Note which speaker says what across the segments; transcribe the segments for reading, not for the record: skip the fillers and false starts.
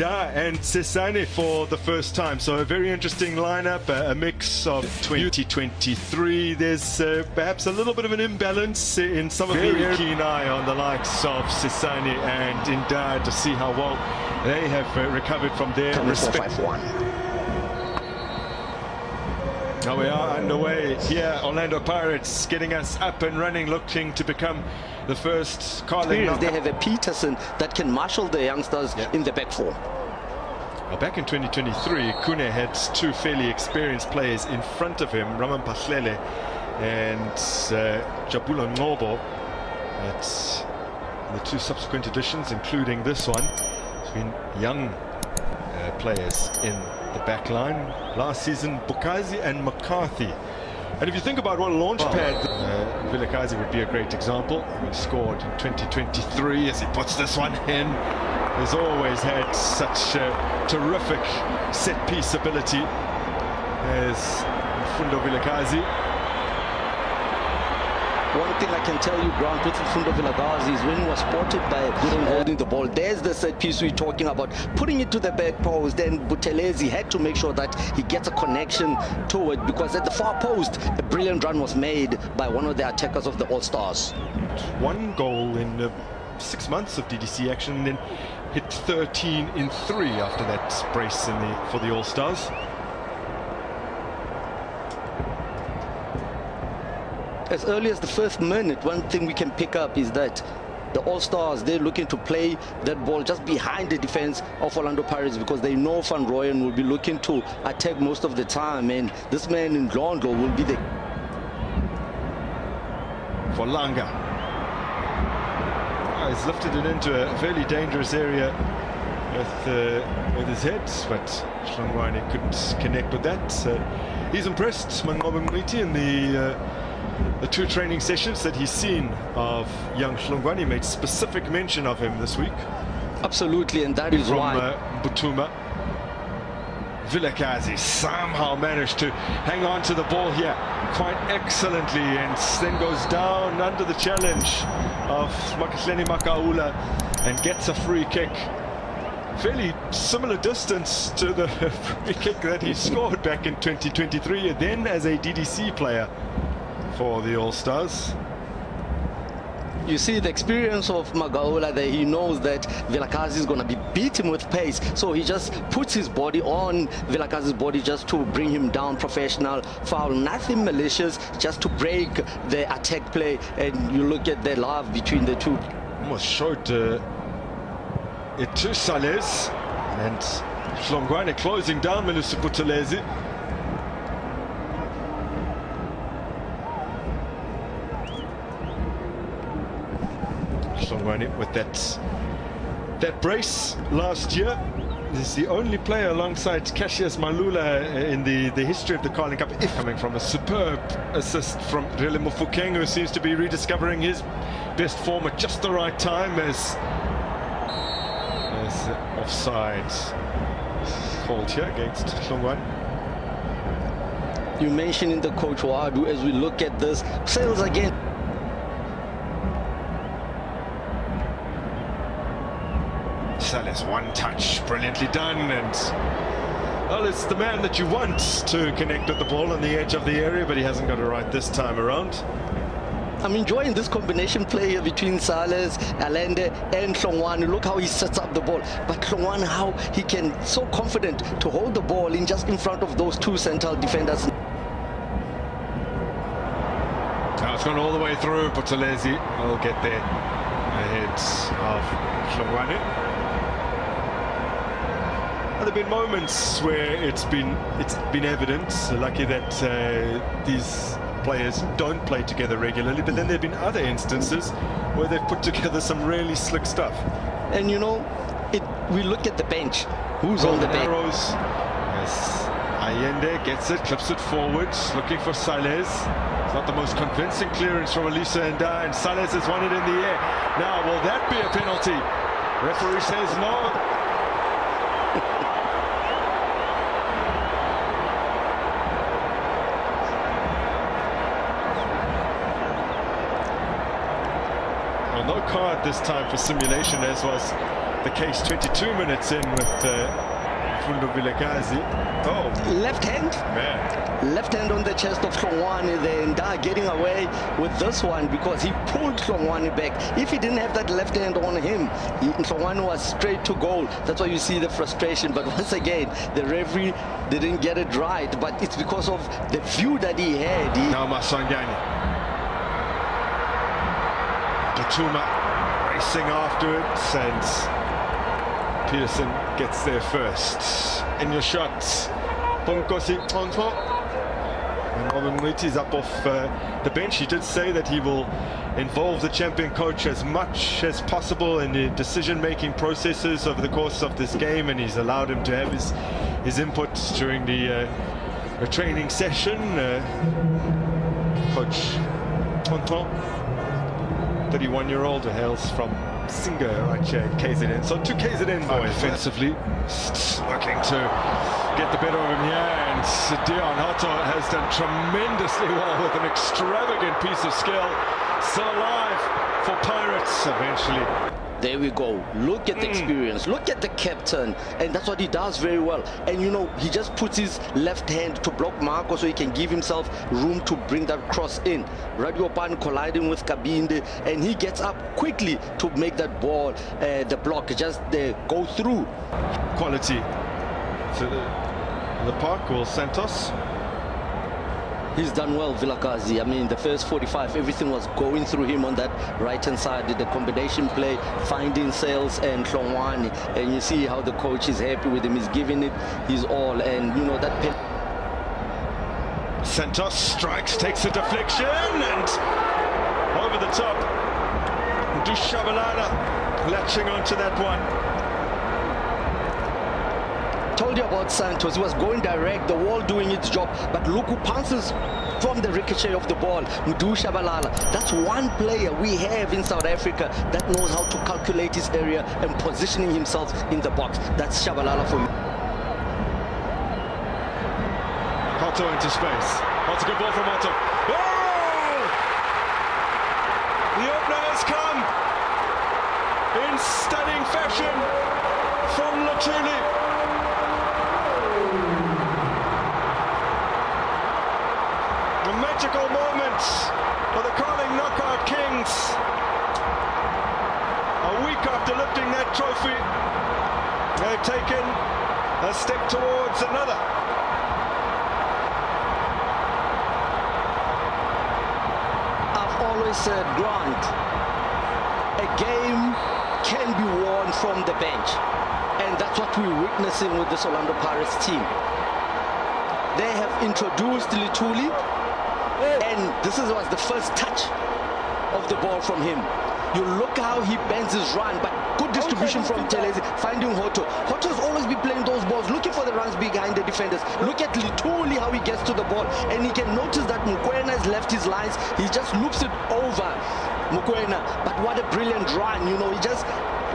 Speaker 1: Nda and Sesane for the first time. So a very interesting lineup, a mix of 2023. There's perhaps a little bit of an imbalance in some of the very keen eye on the likes of Sesane and Nda to see how well they have recovered from their respect.
Speaker 2: 5-1.
Speaker 1: Now we are underway here. Orlando Pirates getting us up and running, looking to become the first Carling.
Speaker 2: They have a Peterson that can marshal the youngsters in the back four.
Speaker 1: Well, back in 2023, Kune had two fairly experienced players in front of him, Raman Pahlele and Jabula Ngobo. At the two subsequent editions, including this one, it's been young players in the back line. Last season, Bukazi and McCarthy. And if you think about what launchpad, Vilakazi would be a great example. He scored in 2023 as he puts this one in. He's always had such terrific set-piece ability as Fundo Vilakazi.
Speaker 2: One thing I can tell you, Grant, with Fundo Vilakazi is when he was spotted by Gudeng holding the ball, there's the set piece we're talking about, putting it to the back post. Then Buthelezi had to make sure that he gets a connection to it, because at the far post, a brilliant run was made by one of the attackers of the All-Stars.
Speaker 1: One goal in 6 months of DDC action, and then hit 13 in 3 after that brace for the All-Stars.
Speaker 2: As early as the first minute, one thing we can pick up is that the All-Stars, they're looking to play that ball just behind the defense of Orlando Pirates, because they know Van Rooyen will be looking to attack most of the time, and this man in Londo will be the...
Speaker 1: For Langa. He's lifted it into a fairly dangerous area with his head, but Shlongwane couldn't connect with that. He's impressed, Mangoba Mwiti, in the two training sessions that he's seen of young Shlongwane. He made specific mention of him this week.
Speaker 2: Absolutely, and that is why
Speaker 1: Butuma. Vilakazi somehow managed to hang on to the ball here quite excellently, and then goes down under the challenge of Makahleni Makaula and gets a free kick. Fairly similar distance to the free kick that he scored back in 2023, then as a DDC player for the All-Stars.
Speaker 2: You see the experience of Magaola there. He knows that Vilakazi is going to be beat him with pace, so he just puts his body on Vilakazi's body just to bring him down. Professional foul, nothing malicious, just to break the attack play. And you look at the love between the two.
Speaker 1: Almost showed it to Sales, and Shlongwane closing down Melusi Buthelezi. Shlongwane with that brace last year. He's the only player alongside Cassius Malula in the history of the Carling Cup, coming from a superb assist from Rele Mofokeng, who seems to be rediscovering his best form at just the right time, as offside called here against Shlongwane.
Speaker 2: You mentioned in the coach Wadu, as we look at this, Sales again.
Speaker 1: Salas, one touch, brilliantly done, and well, it's the man that you want to connect with the ball on the edge of the area, but he hasn't got it right this time around.
Speaker 2: I'm enjoying this combination play here between Sales, Alende and Shlongwane. Look how he sets up the ball, but Shlongwane, how he can so confident to hold the ball in just in front of those two central defenders.
Speaker 1: Now it's gone all the way through. Buthelezi will get there ahead of Shlongwane. There have been moments where it's been evident, lucky that these players don't play together regularly, but then there have been other instances where they've put together some really slick stuff.
Speaker 2: And you know, we look at the bench. Who's on the bench?
Speaker 1: Yes, Allende gets it, clips it forward, looking for Sales. It's not the most convincing clearance from Elisa Nda, and Sales has won it in the air. Now, will that be a penalty? Referee says no. No card this time for simulation, as was the case 22 minutes in with Fundo Vilakazi. Oh,
Speaker 2: left hand.
Speaker 1: Man.
Speaker 2: Left hand on the chest of Hlongwane, then getting away with this one because he pulled Hlongwane back. If he didn't have that left hand on him, Hlongwane was straight to goal. That's why you see the frustration. But once again, the referee didn't get it right. But it's because of the view that he had.
Speaker 1: Now Masangani. Katuma racing afterwards, and Peterson gets there first. In your shots, Ponkosi Ponto. And Robin Mwiti is up off the bench. He did say that he will involve the champion coach as much as possible in the decision-making processes over the course of this game, and he's allowed him to have his input during the training session. Coach Tonton, 31-year-old, who hails from Singa right here in KZN. So two KZN boys offensively working to get the better of him here, and Dion Hotto has done tremendously well with an extravagant piece of skill. Still alive for Pirates eventually.
Speaker 2: There we go. Look at the experience. Look at the captain. And that's what he does very well. And, you know, he just puts his left hand to block Marco so he can give himself room to bring that cross in. Radiopan colliding with Kabinde, and he gets up quickly to make that ball, the block, just go through.
Speaker 1: Quality to the park. Will Santos.
Speaker 2: He's done well, Vilakazi. I mean, the first 45, everything was going through him on that right-hand side. The combination play, finding Sales and Hlongwane. And you see how the coach is happy with him. He's giving it his all. And, you know, that...
Speaker 1: Santos strikes, takes a deflection, and over the top. Dushabalala latching onto that one.
Speaker 2: Told you about Santos. He was going direct, the wall doing its job, but look who pounces from the ricochet of the ball. Mdu Shabalala. That's one player we have in South Africa that knows how to calculate his area and positioning himself in the box. That's Shabalala for me.
Speaker 1: Otto into space. That's a good ball from Otto. Oh! The opener has come in stunning fashion from Lutuli. A magical moment for the Carling Knockout Kings. A week after lifting that trophy, they've taken a step towards another.
Speaker 2: I've always said, Grant, a game can be won from the bench. And that's what we're witnessing with this Orlando Pirates team. They have introduced Lutuli, and this was the first touch of the ball from him. You look how he bends his run, but good distribution from Telezi, finding Hotto. Hotto's always be playing those balls, looking for the runs behind the defenders. Look at Lutuli, how he gets to the ball, and he can notice that Mokoena has left his lines. He just loops it over Mokoena, but what a brilliant run. You know, he just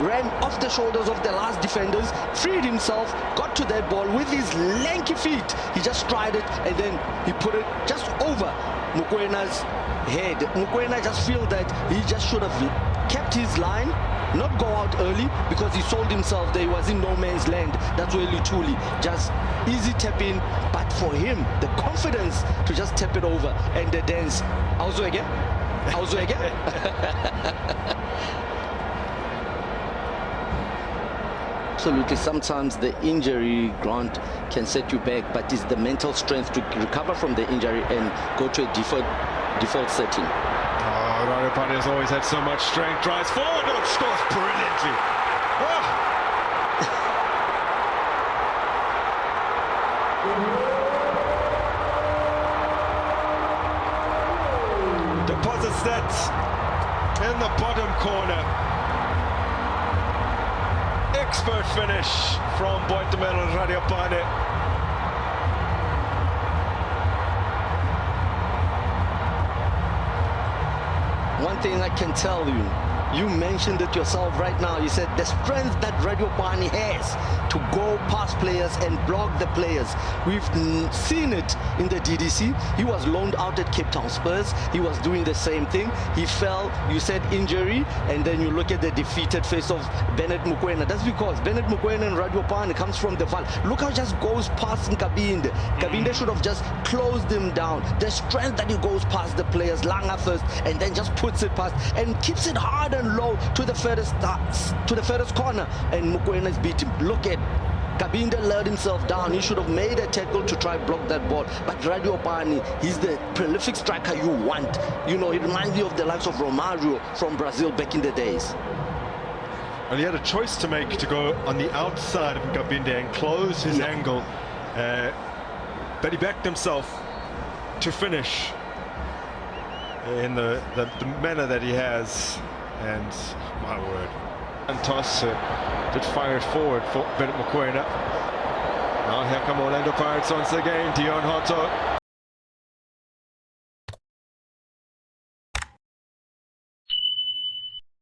Speaker 2: ran off the shoulders of the last defenders, freed himself, got to that ball with his lanky feet. He just strided, and then he put it just over Mukwena's head. Mukwena just feel that he just should have kept his line, not go out early, because he sold himself there. He was in no man's land. That's where Lutuli just easy tap in, but for him the confidence to just tap it over and the dance. Auswege. Absolutely, sometimes the injury, Grant, can set you back, but it's the mental strength to recover from the injury and go to a default setting.
Speaker 1: Oh, Radopane has always had so much strength, drives forward, and scores brilliantly. Oh. Deposits that in the bottom corner. Expert finish from Boitumelo Radopane.
Speaker 2: One thing I can tell you, You mentioned it yourself right now. You said the strength that Radio Pani has to go past players and block the players. We've seen it in the DDC. He was loaned out at Cape Town Spurs. He was doing the same thing. He fell, you said injury, and then you look at the defeated face of Bennett Mokoena. That's because Bennett Mokoena and Radio Pani comes from the Val. Look how he just goes past Nkabinde. Nkabinde should have just closed him down. The strength that he goes past the players, Langa first, and then just puts it past and keeps it hard and low to the furthest corner, and Mokoena is beat him. Look at Kabinde let himself down. He should have made a tackle to try block that ball. But Radio Pani, he's the prolific striker you want. You know, it reminds you of the likes of Romario from Brazil back in the days.
Speaker 1: And he had a choice to make to go on the outside of Kabinde and close his angle. But he backed himself to finish in the manner that he has. And my word, and toss did fire it forward for Bennett Mokoena. Now here come Orlando Pirates once again. Dion Hotto